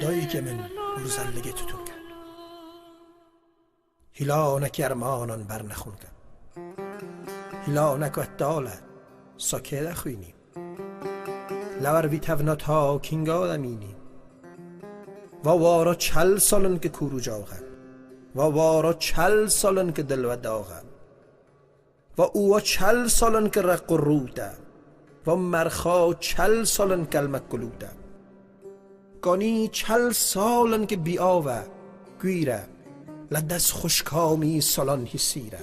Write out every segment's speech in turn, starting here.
Dayı gemin güzelliği tutunken Hilanek yarmanan bernekhunken Hilanek ve dale sakede khuyni Lavar vi tevnat ha kinga damini و وارا 40 سالن که کورو جاغن و وارا 40 سالن که دل و داغن و اوها 40 سالن که رق و روده و مرخا 40 سالن کلمک گلوده گانی 40 سالن که بیاوه گویره لدس خوشکامی سالان حسیره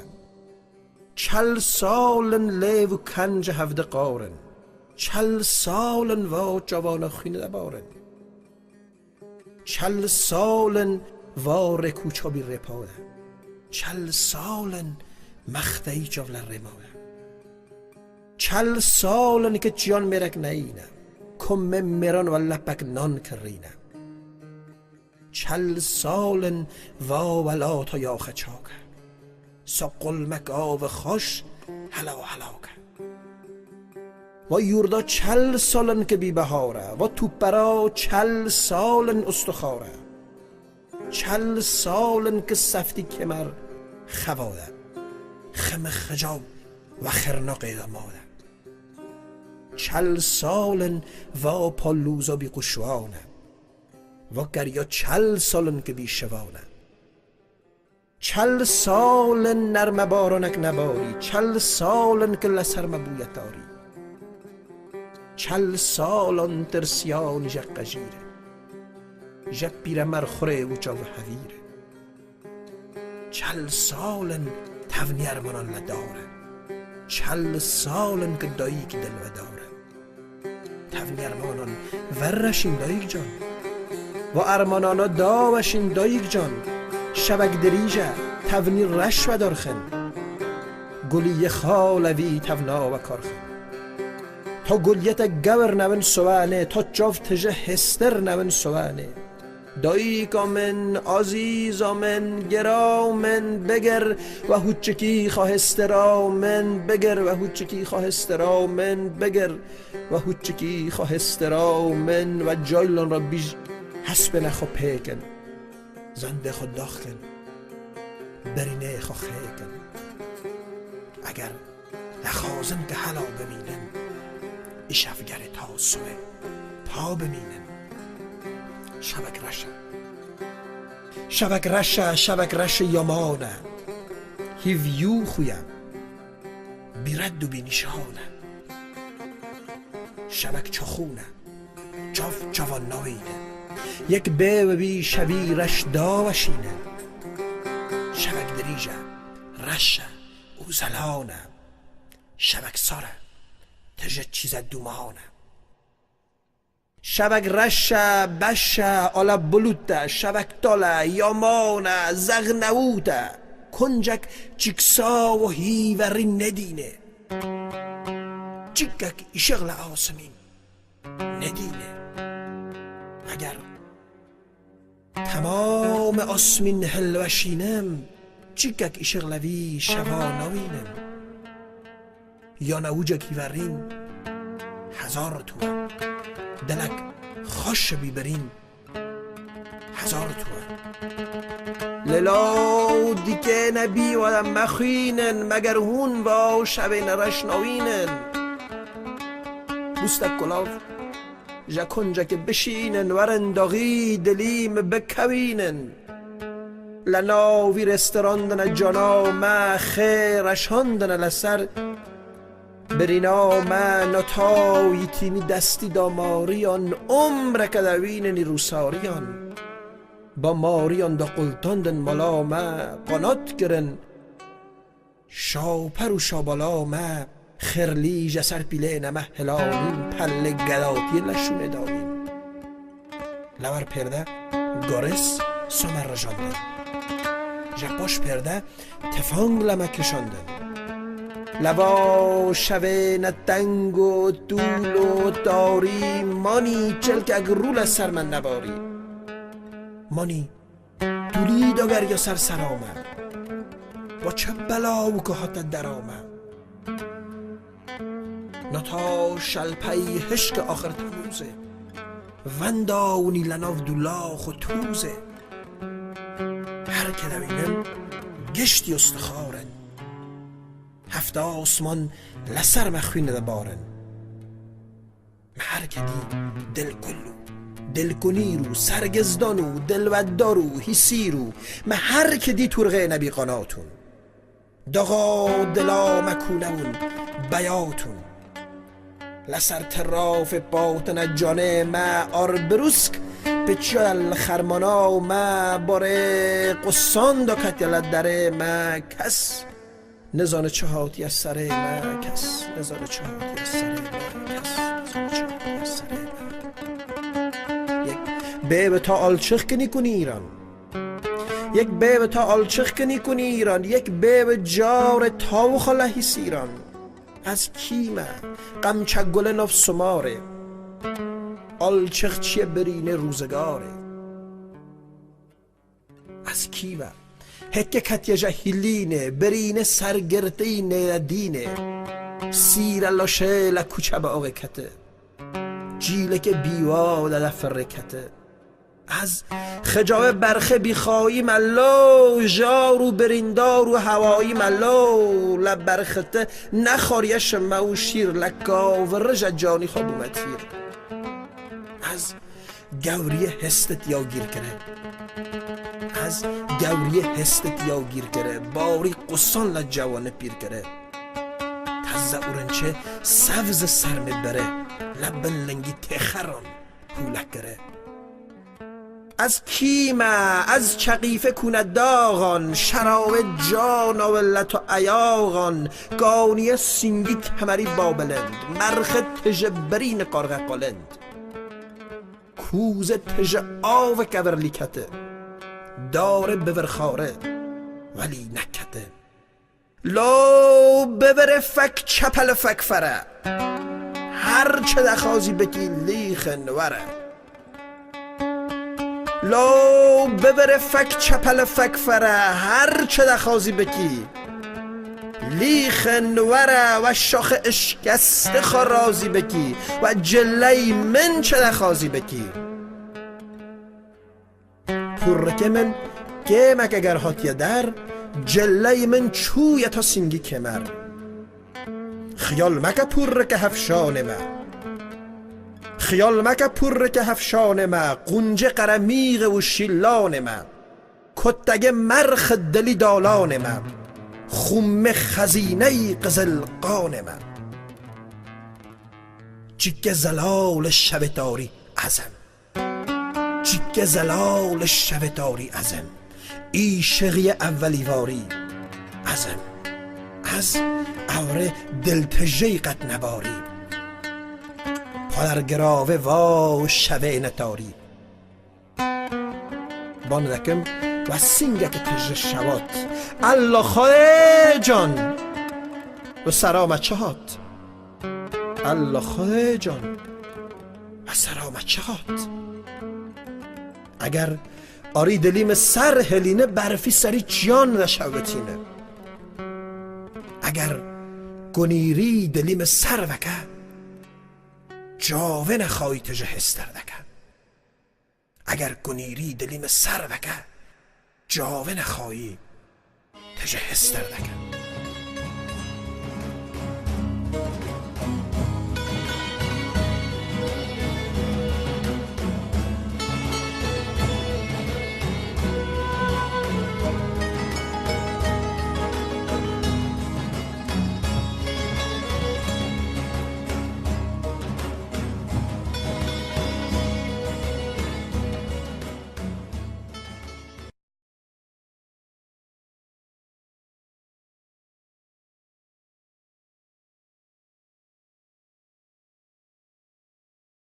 40 سالن لیو کنج هفده قارن 40 سالن و جوان خینه بارن 40 سالن وار کوچا بی رپاده 40 سالن مخته جاول رماده 40 سالن که جان مرک نینه کم مران و لپک نان کرینه 40 سالن ولا تا یا خچاکه سا قلمک آو خوش هلا و هلاکه و یوردا 40 سالن که بی بهاره و توپرا 40 سالن استخاره 40 سالن که سفتی کمر خواده خم خجاب و خرناقی دماده 40 سالن و پالوزا بی قشوانه و گریا 40 سالن که بی شوانه 40 سالن نرم بارانک نباری 40 سالن که لسر مبویت داری 40 سالن ترسیان جق قجیره جق بیره مرخوره و جاو حویره 40 سالن تونی ارمانان لداره 40 سالن که دایی که دل و داره تونی ارمانان ورشین داییک جان و ارمانانا داوشین داییک جان شبک دریجه تونی رش و دارخن گلی خالوی تونا و کارخن تا گلیت گور نون سوانه تا جاف تجه هستر نون سوانه داییکامن عزیزامن گرامن بگر و هوچکی خواهسترامن بگر و هوچکی خواهسترامن بگر و هوچکی خواهسترامن و جایلان را بیش حسب نخو پیکن زنده خود داخل برینه خو خیکن اگر نخوازن که حلا ببینن ایش افگر تاسوه تا ببینن شبک رشه یامانه هیویو خویم بیرد و بینیشانه شبک چخونه جاف جوان نوینه یک به و بی شبی رش داوشینه شبک دریجه رشه اوزلانه شبک ساره تجه چیز دومانه شبک رشه بشه آلا بلوته شبک تاله یامانه زغنووته کنجک چکسا و هیوری ندینه چکک ایشغل آسمین ندینه اگر تمام آسمین هلوشینم چکک ایشغلوی شوانوینم یا نوجکی ورین 1000 تومن دلک خوش بیبرین 1000 تومن للا دیگه نبی و مخینن مگر هون با شب نرش نوینن بوستک کلاف جکنجه که بشینن ورنداغی دلیم بکوینن لناوی رستراندن جانا ما خیرشاندن لسر برینا من نتای تیمی دستی داماریان عمر کدویننی روساریان با ماریان دا قلتاندن ملا ما قنات گرن شاپر و شابالا ما خرلی جسر پیله نمه هلالین پل گداتی لشونه داریم لور پرده گارس سمر رجاندن جپاش پرده تفانگ لمه کشاندن لبا شوه نتنگ و دول و داری مانی چلک اگر رول سر من نباری مانی دولی داگر یا سر سرامه با چه بلاو که حتی درامه نتا شلپی هشک آخر تموزه ونداونی لناو دولاخ و توزه هر که دوینن گشتی استخارن هفته آسمان لسر مخوین ده بارن هر که دی دل کلو دل کنیرو سرگزدانو دل ودارو حسیرو هر که دی ترغه نبی قناتون داغا دلا مکونمون بیاتون لسر تراف باطن جانه ما آربروسک بچال خرمانا ما باره قصان دا کتیلت داره ما کس نزانه چهاتی از سره ما کس نزانه چهاتی از سره ما کس نزانه چهاتی از سره ما یک بیب تا آلچخ کنی کنی ایران یک بیب تا آلچخ کنی کنی ایران یک بیب جار تاو خلاهی سیران از کیمه قمچه گل نف سماره آلچخ چیه برینه روزگاره از کیمه هکه کتیه جهیلینه برینه سرگرتینه دینه سیر لاشه لکوچه با آقه کته جیله که بیوا لدف رکته از خجاوه برخه بیخوایی ملو جارو بریندارو هوایی ملو لب برخته نخاریش مو شیر لکاو رجا جانی خواب اومتیر از گوری هستت یا گیر کره از گوری هستت یا گیر کره باری قصان لجوانه پیر کره تزه اورنچه سوز سرمه بره لبن لنگی تخران هولک کره از کیمه از چقیفه کونه داغان شراب جان و ولت و ایاغان گانی سینگی کمری بابلند مرخ تجبرین قارغ قالند کوز تج آو کورلیکته داره بورخاره ولی نکته لو ببره فک چپل فک فره هر چه دخوازی بکی لیخن وره لو ببره فک چپل فک فره هر چه دخوازی بکی لیخن وره و شاخ اشکست خرازی بکی و جلی من چه دخوازی بکی پرکه من گمک اگر هاتیه در جلی من چویه تا سینگی کمر خیال مکه پرکه هفشان من خیال مکه پرکه هفشان من قنجه قرمیغ و شیلان من کتگ مرخ دلی دالان من خم خزینه قزلقان من چیک زلال شبتاری ازم چیک زلال شبتاری ازم ای شغی اولیواری ازم از اوره دلتجی قد نباری پادر گراوه و شبه نتاری باندکم و سینگک تجه شوات الله خواه جان و سرامت چهات الله خواه جان و سرامت چهات اگر آری دلیم سر هلینه برفی سری جان نشوتینه اگر گنیری دلیم سر وکه جاوه نخواهی تجه هستر دکه اگر گنیری دلیم سر وکه جاوه نخواهی تجه هستر دکه